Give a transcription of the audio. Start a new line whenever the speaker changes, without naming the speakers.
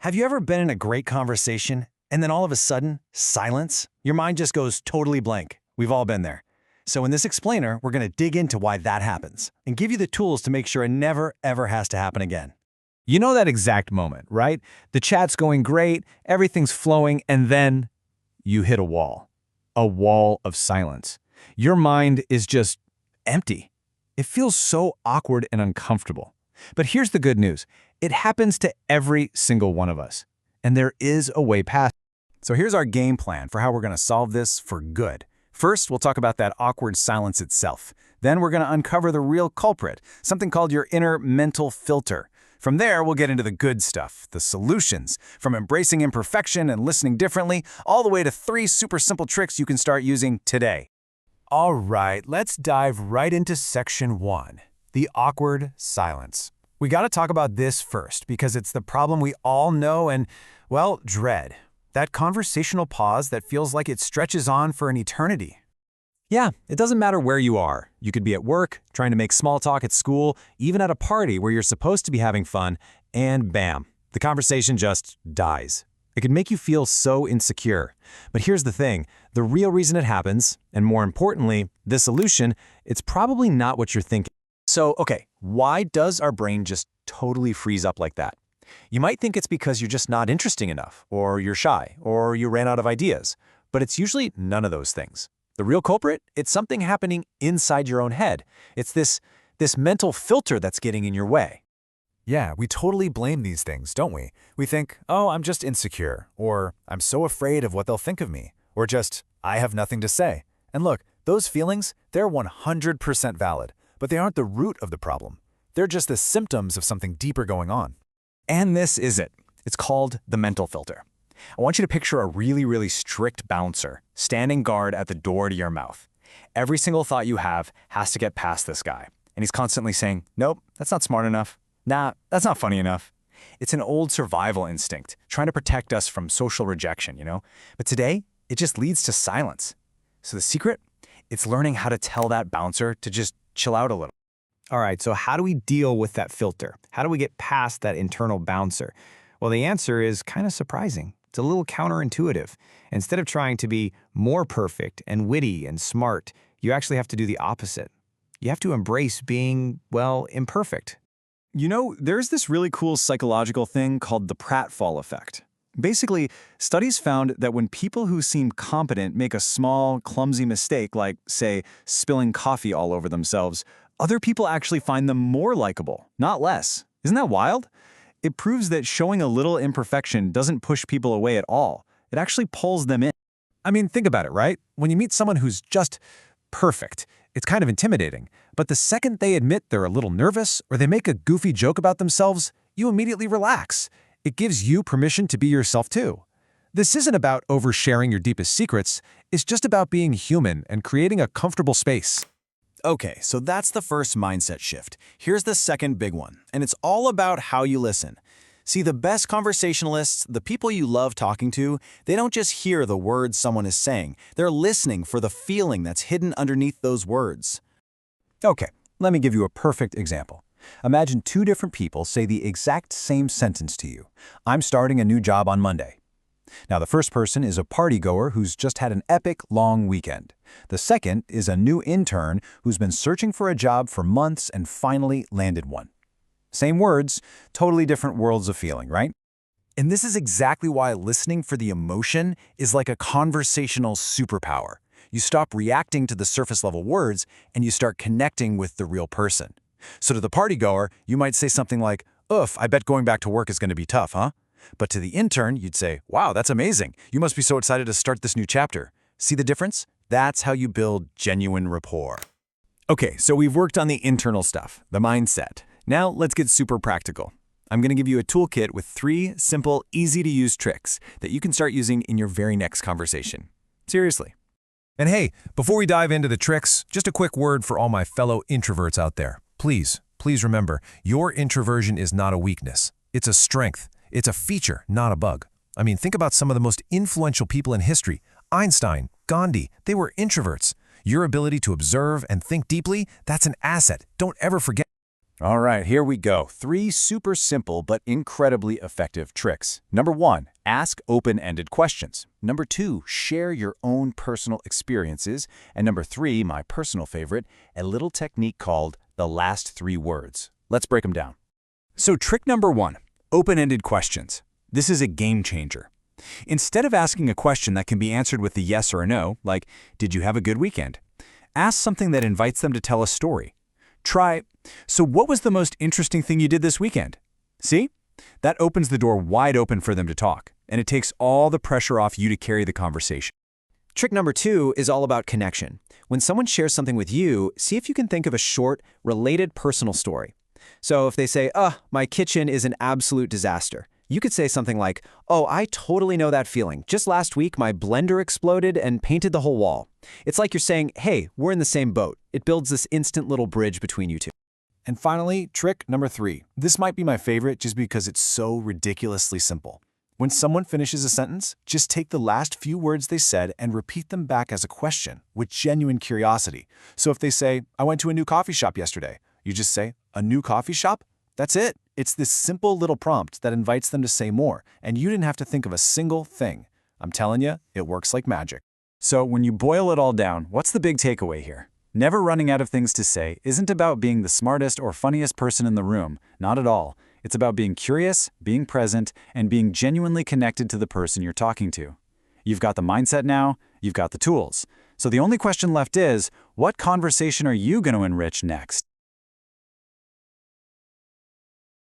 Have you ever been in a great conversation and then all of a sudden, silence? Your mind just goes totally blank. We've all been there. So in this explainer, we're going to dig into why that happens and give you the tools to make sure it never, ever has to happen again.
You know that exact moment, right? The chat's going great, everything's flowing, and then you hit a wall of silence. Your mind is just empty. It feels so awkward and uncomfortable. But here's the good news. It happens to every single one of us, and there is a way past.
So here's our game plan for how we're going to solve this for good. First, we'll talk about that awkward silence itself. Then we're going to uncover the real culprit, something called your inner mental filter. From there, we'll get into the good stuff, the solutions, from embracing imperfection and listening differently, all the way to 3 super simple tricks you can start using today. All right, let's dive right into section 1, the awkward silence. We got to talk about this first because it's the problem we all know and, well, dread. That conversational pause that feels like it stretches on for an eternity.
Yeah, it doesn't matter where you are. You could be at work, trying to make small talk at school, even at a party where you're supposed to be having fun, and bam, the conversation just dies. It can make you feel so insecure. But here's the thing, the real reason it happens, and more importantly, the solution, it's probably not what you're thinking. So, okay, why does our brain just totally freeze up like that? You might think it's because you're just not interesting enough, or you're shy, or you ran out of ideas. But it's usually none of those things. The real culprit, it's something happening inside your own head. It's this mental filter that's getting in your way.
Yeah, we totally blame these things, don't we? We think, oh, I'm just insecure, or I'm so afraid of what they'll think of me, or just, I have nothing to say. And look, those feelings, they're 100% valid, but they aren't the root of the problem. They're just the symptoms of something deeper going on.
And this is it. It's called the mental filter. I want you to picture a really, really strict bouncer standing guard at the door to your mouth. Every single thought you have has to get past this guy. And he's constantly saying, nope, that's not smart enough. Nah, that's not funny enough. It's an old survival instinct, trying to protect us from social rejection, you know? But today, it just leads to silence. So the secret? It's learning how to tell that bouncer to just chill out a little.
All right, so how do we deal with that filter? How do we get past that internal bouncer? Well, the answer is kind of surprising. It's a little counterintuitive. Instead of trying to be more perfect and witty and smart, you actually have to do the opposite. You have to embrace being, well, imperfect.
You know, there's this really cool psychological thing called the pratfall effect. Basically, studies found that when people who seem competent make a small, clumsy mistake, like, say, spilling coffee all over themselves, other people actually find them more likable, not less. Isn't that wild? It proves that showing a little imperfection doesn't push people away at all. It actually pulls them in. I mean, think about it, right? When you meet someone who's just perfect, it's kind of intimidating. But the second they admit they're a little nervous or they make a goofy joke about themselves, you immediately relax. It gives you permission to be yourself too. This isn't about oversharing your deepest secrets. It's just about being human and creating a comfortable space.
Okay, so that's the first mindset shift. Here's the second big one, and it's all about how you listen. See, the best conversationalists, the people you love talking to, they don't just hear the words someone is saying. They're listening for the feeling that's hidden underneath those words.
Okay, let me give you a perfect example. Imagine 2 different people say the exact same sentence to you. I'm starting a new job on Monday. Now, the first person is a partygoer who's just had an epic, long weekend. The second is a new intern who's been searching for a job for months and finally landed one. Same words, totally different worlds of feeling, right? And this is exactly why listening for the emotion is like a conversational superpower. You stop reacting to the surface-level words and you start connecting with the real person. So to the partygoer, you might say something like, "Oof, I bet going back to work is going to be tough, huh?" But to the intern, you'd say, "Wow, that's amazing. You must be so excited to start this new chapter." See the difference? That's how you build genuine rapport. Okay, so we've worked on the internal stuff, the mindset. Now let's get super practical. I'm going to give you a toolkit with 3 simple, easy-to-use tricks that you can start using in your very next conversation. Seriously.
And hey, before we dive into the tricks, just a quick word for all my fellow introverts out there. Please remember, your introversion is not a weakness. It's a strength. It's a feature, not a bug. I mean, think about some of the most influential people in history. Einstein, Gandhi, they were introverts. Your ability to observe and think deeply, that's an asset. Don't ever forget.
All right, here we go. 3 super simple but incredibly effective tricks. Number 1, ask open-ended questions. Number 2, share your own personal experiences. And number 3, my personal favorite, a little technique called the last 3 words. Let's break them down. So trick number 1, open-ended questions. This is a game changer. Instead of asking a question that can be answered with a yes or a no, like, did you have a good weekend? Ask something that invites them to tell a story. Try, so what was the most interesting thing you did this weekend? See? That opens the door wide open for them to talk, and it takes all the pressure off you to carry the conversation.
Trick number 2 is all about connection. When someone shares something with you, see if you can think of a short, related personal story. So if they say, my kitchen is an absolute disaster, you could say something like, oh, I totally know that feeling. Just last week, my blender exploded and painted the whole wall. It's like you're saying, hey, we're in the same boat. It builds this instant little bridge between you two.
And finally, trick number 3. This might be my favorite just because it's so ridiculously simple. When someone finishes a sentence, just take the last few words they said and repeat them back as a question with genuine curiosity. So if they say, I went to a new coffee shop yesterday, you just say, a new coffee shop? That's it. It's this simple little prompt that invites them to say more, and you didn't have to think of a single thing. I'm telling you, it works like magic. So when you boil it all down, what's the big takeaway here? Never running out of things to say isn't about being the smartest or funniest person in the room. Not at all. It's about being curious, being present, and being genuinely connected to the person you're talking to. You've got the mindset now, you've got the tools. So the only question left is, what conversation are you going to enrich next?